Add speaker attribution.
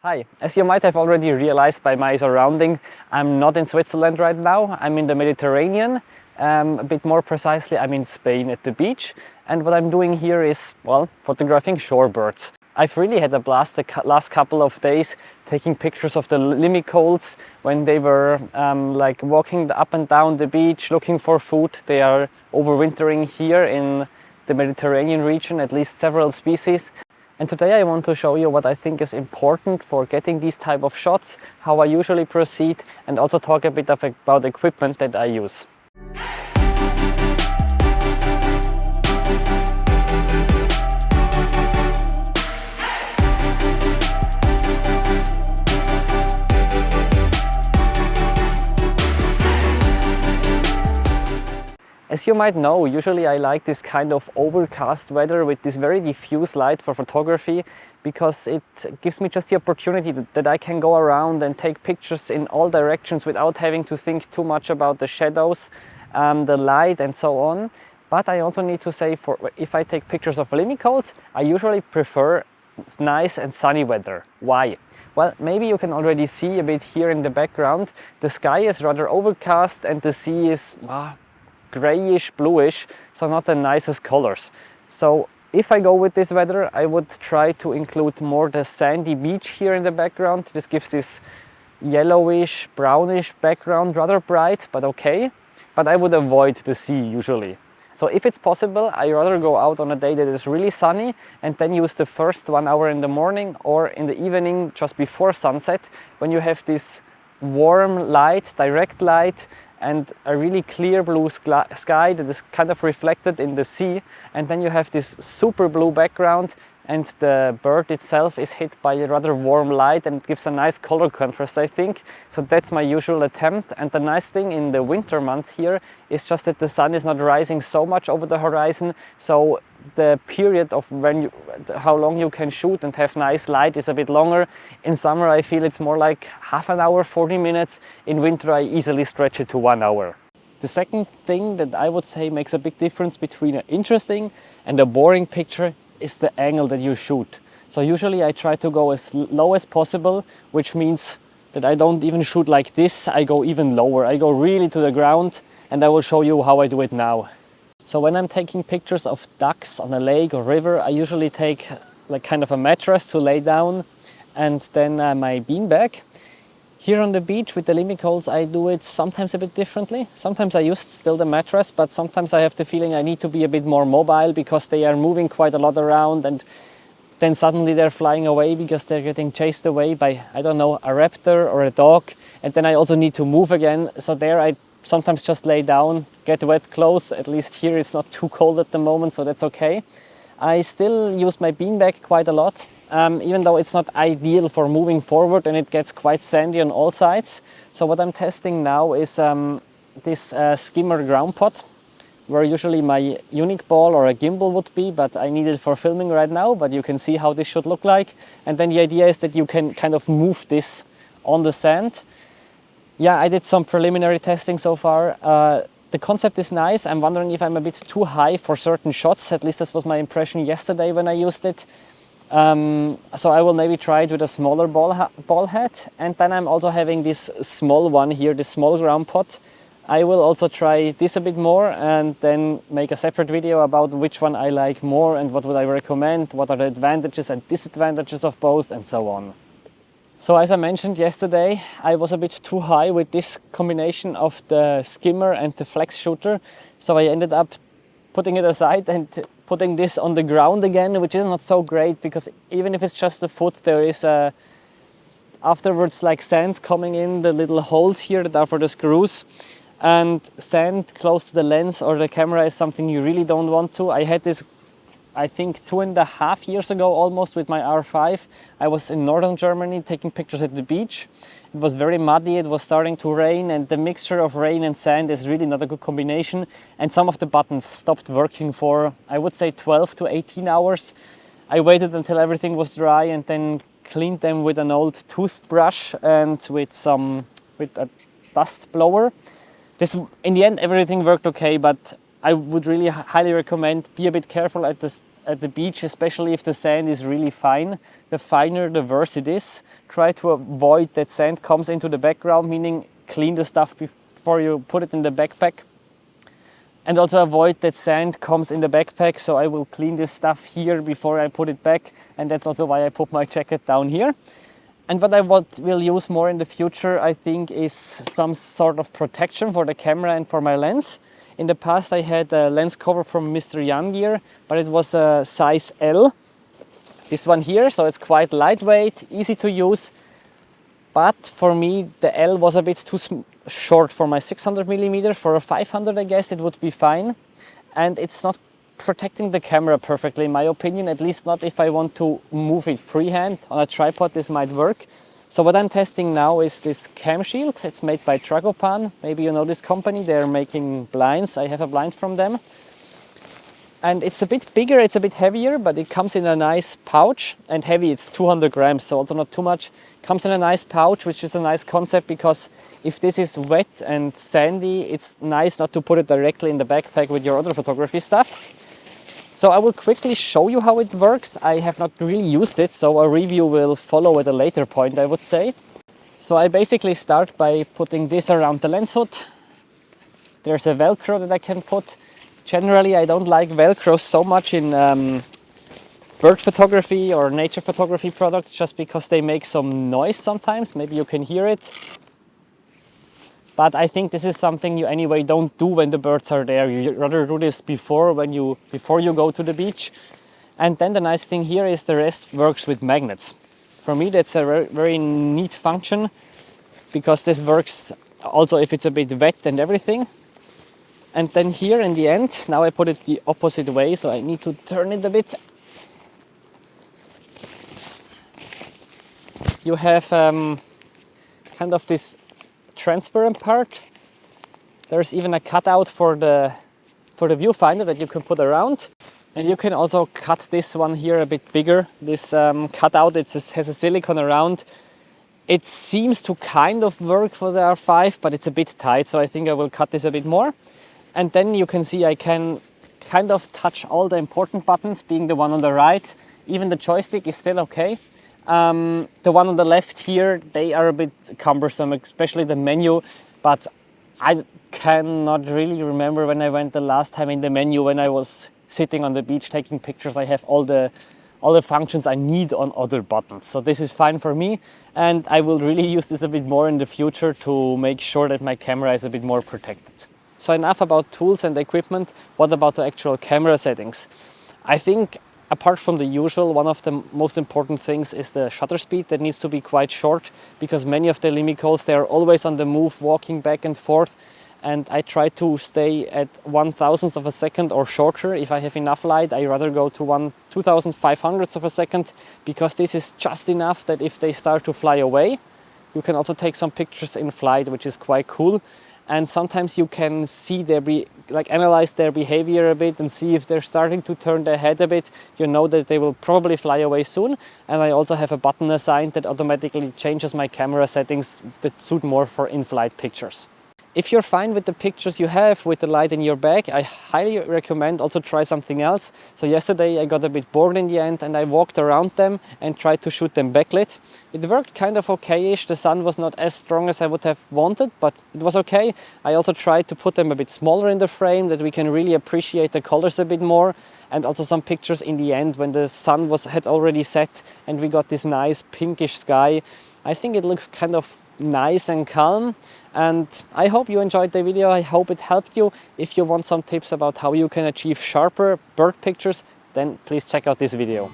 Speaker 1: Hi, as you might have already realized by my surrounding, I'm not in Switzerland right now. I'm in the Mediterranean. A bit more precisely, I'm in Spain at the beach. And what I'm doing here is, well, photographing shorebirds. I've really had a blast the last couple of days taking pictures of the limicoles when they were like walking up and down the beach looking for food. They are overwintering here in the Mediterranean region, at least several species. And today I want to show you what I think is important for getting these type of shots, how I usually proceed, and also talk a bit about the equipment that I use. As you might know, usually I like this kind of overcast weather with this very diffuse light for photography because it gives me just the opportunity that I can go around and take pictures in all directions without having to think too much about the shadows, the light and so on. But I also need to say, if I take pictures of limicoles, I usually prefer nice and sunny weather. Why? Well, maybe you can already see a bit here in the background. The sky is rather overcast and the sea is grayish, bluish, so not the nicest colors. So if I go with this weather, I would try to include more the sandy beach here in the background. This gives this yellowish, brownish background, rather bright, but okay. But I would avoid the sea usually. So if it's possible, I rather go out on a day that is really sunny and then use the first 1 hour in the morning or in the evening just before sunset, when you have this warm light, direct light, and a really clear blue sky that is kind of reflected in the sea, and then you have this super blue background and the bird itself is hit by a rather warm light and it gives a nice color contrast, I think. So that's my usual attempt. And the nice thing in the winter month here is just that the sun is not rising so much over the horizon, so the period of how long you can shoot and have nice light is a bit longer. In summer I feel it's more like half an hour, 40 minutes. In winter I easily stretch it to 1 hour. The second thing that I would say makes a big difference between an interesting and a boring picture is the angle that you shoot. So usually I try to go as low as possible, which means that I don't even shoot like this, I go even lower. I go really to the ground, and I will show you how I do it now. So when I'm taking pictures of ducks on a lake or river, I usually take like kind of a mattress to lay down and then my beanbag. Here on the beach with the limicoles, I do it sometimes a bit differently. Sometimes I use still the mattress, but sometimes I have the feeling I need to be a bit more mobile because they are moving quite a lot around, and then suddenly they're flying away because they're getting chased away by, I don't know, a raptor or a dog. And then I also need to move again. So there I sometimes just lay down, get wet clothes. At least here it's not too cold at the moment, so that's okay. I still use my beanbag quite a lot, even though it's not ideal for moving forward and it gets quite sandy on all sides. So what I'm testing now is this skimmer ground pot, where usually my unique ball or a gimbal would be, but I need it for filming right now, but you can see how this should look like. And then the idea is that you can kind of move this on the sand. Yeah, I did some preliminary testing so far. The concept is nice. I'm wondering if I'm a bit too high for certain shots. At least this was my impression yesterday when I used it. So I will maybe try it with a smaller ball head. And then I'm also having this small one here, this small ground pot. I will also try this a bit more and then make a separate video about which one I like more and what would I recommend, what are the advantages and disadvantages of both, and so on. So as I mentioned yesterday, I was a bit too high with this combination of the skimmer and the flex shooter. So I ended up putting it aside and putting this on the ground again, which is not so great because even if it's just a foot, there is afterwards like sand coming in the little holes here that are for the screws. And sand close to the lens or the camera is something you really don't want to. I had this, I think 2.5 years ago almost, with my R5. I was in northern Germany taking pictures at the beach. It was very muddy, it was starting to rain, and the mixture of rain and sand is really not a good combination. And some of the buttons stopped working for, I would say, 12 to 18 hours. I waited until everything was dry and then cleaned them with an old toothbrush and with a dust blower. In the end, everything worked okay, but I would really highly recommend be a bit careful at at the beach, especially if the sand is really fine. The finer, the worse it is. Try to avoid that sand comes into the background, meaning clean the stuff before you put it in the backpack. And also avoid that sand comes in the backpack, so I will clean this stuff here before I put it back, and that's also why I put my jacket down here. And what I will use more in the future, I think, is some sort of protection for the camera and for my lens. In the past I had a lens cover from Mr. Young Gear, but it was a size L. This one here, so it's quite lightweight, easy to use. But for me, the L was a bit too short for my 600mm. For a 500, I guess it would be fine. And it's not protecting the camera perfectly, in my opinion, at least not if I want to move it freehand. On a tripod, this might work. So what I'm testing now is this cam shield. It's made by Tragopan. Maybe you know this company. They're making blinds. I have a blind from them. And it's a bit bigger, it's a bit heavier, but it comes in a nice pouch. And heavy, it's 200 grams, so also not too much. Comes in a nice pouch, which is a nice concept, because if this is wet and sandy, it's nice not to put it directly in the backpack with your other photography stuff. So I will quickly show you how it works. I have not really used it, so a review will follow at a later point, I would say. So I basically start by putting this around the lens hood. There's a Velcro that I can put. Generally, I don't like Velcro so much in bird photography or nature photography products, just because they make some noise sometimes. Maybe you can hear it. But I think this is something you anyway don't do when the birds are there. You rather do this before you go to the beach. And then the nice thing here is the rest works with magnets. For me, that's a very neat function, because this works also if it's a bit wet and everything. And then here in the end, now I put it the opposite way, so I need to turn it a bit. You have kind of this transparent part. There's even a cutout for the viewfinder that you can put around. And you can also cut this one here a bit bigger. This cutout, has a silicone around. It seems to kind of work for the R5, but it's a bit tight, so I think I will cut this a bit more. And then you can see I can kind of touch all the important buttons, being the one on the right. Even the joystick is still okay. The one on the left here, they are a bit cumbersome, especially the menu. But I cannot really remember when I went the last time in the menu, when I was sitting on the beach taking pictures. I have all the functions I need on other buttons. So this is fine for me. And I will really use this a bit more in the future to make sure that my camera is a bit more protected. So enough about tools and equipment. What about the actual camera settings? I think apart from the usual, one of the most important things is the shutter speed. That needs to be quite short, because many of the Limicals, they are always on the move, walking back and forth. And I try to stay at 1,000th of a second or shorter. If I have enough light, I rather go to 2,500ths of a second, because this is just enough that if they start to fly away, you can also take some pictures in flight, which is quite cool. And sometimes you can see analyze their behavior a bit and see if they're starting to turn their head a bit. You know that they will probably fly away soon. And I also have a button assigned that automatically changes my camera settings that suit more for in-flight pictures. If you're fine with the pictures you have with the light in your bag, I highly recommend also try something else. So yesterday I got a bit bored in the end, and I walked around them and tried to shoot them backlit. It worked kind of okay-ish. The sun was not as strong as I would have wanted, but it was okay. I also tried to put them a bit smaller in the frame, that we can really appreciate the colors a bit more. And also some pictures in the end when the sun had already set and we got this nice pinkish sky. I think it looks kind of nice and calm, and I hope you enjoyed the video. I hope it helped you. If you want some tips about how you can achieve sharper bird pictures, then please check out this video.